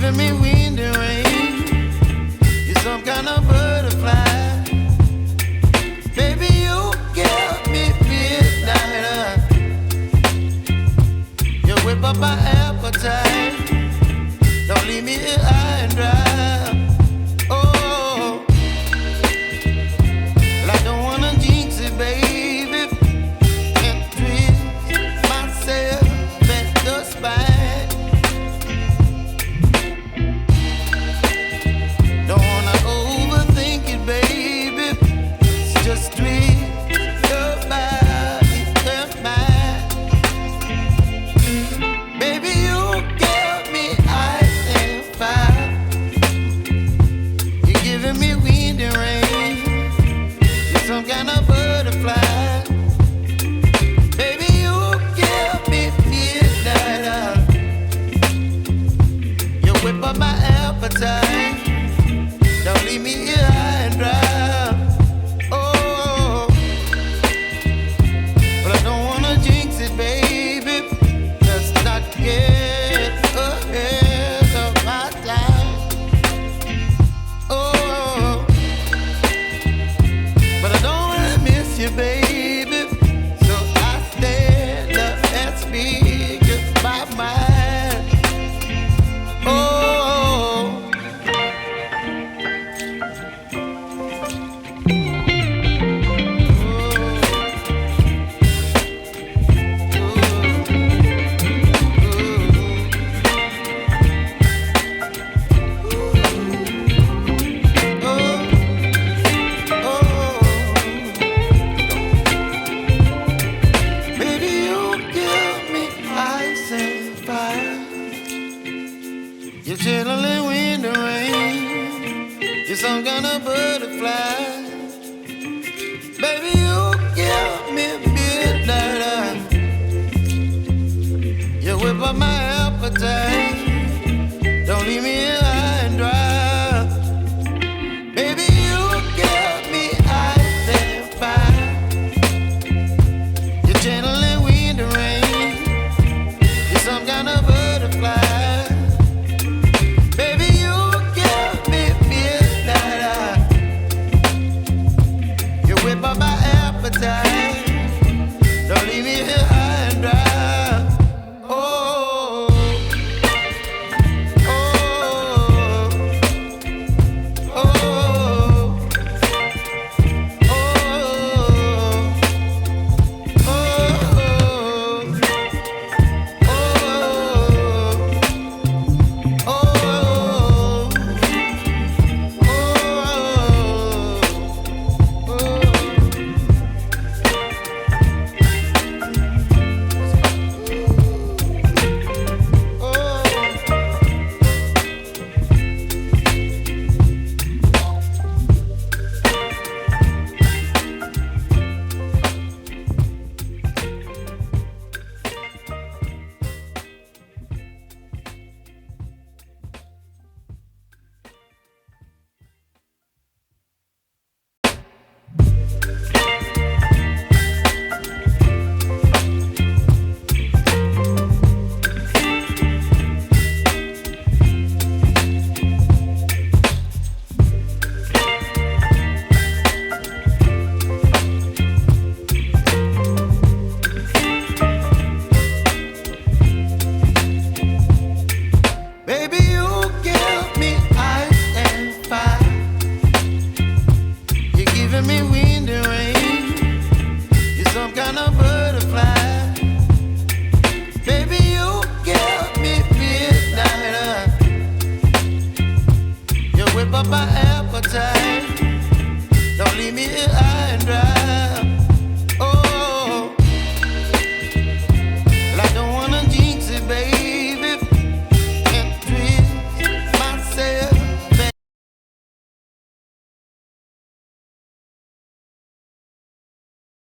giving me wind and rain. You're some kind of butterfly. Baby, you give me midnight. You whip up my appetite. Don't leave me here high and dry. Oh, well, I don't wanna jinx it, baby, and twist myself at the spine. Don't wanna overthink it, baby. It's just twist your body and mine. Baby, you give me ice and fire. You're giving me wind and rain. You're some kind of butterfly. Baby, you give me midnight. You whip up my appetite. Don't leave me here high and dry. Oh, but I don't wanna jinx it, baby. Let's not get ahead of my time. Oh, but I don't wanna miss you, baby. So I stand up and speak my mind. Oh. Baby, you give me ice and fire. You're chilling wind and rain. You're some kind of butterfly. Baby, you give me midnight. You whip up my appetite. Don't leave me here high and dry. Baby, you give me ice and fire. You're channeling wind and rain. You're some kind of butterfly. Baby, you give me midnight. You whip up my appetite. Don't leave me here high and dry. Oh, oh, oh, oh, baby, you give me ice and fire. You're giving me wind and rain. You're some kind of butterfly. Baby, you give me midnight. You whip up my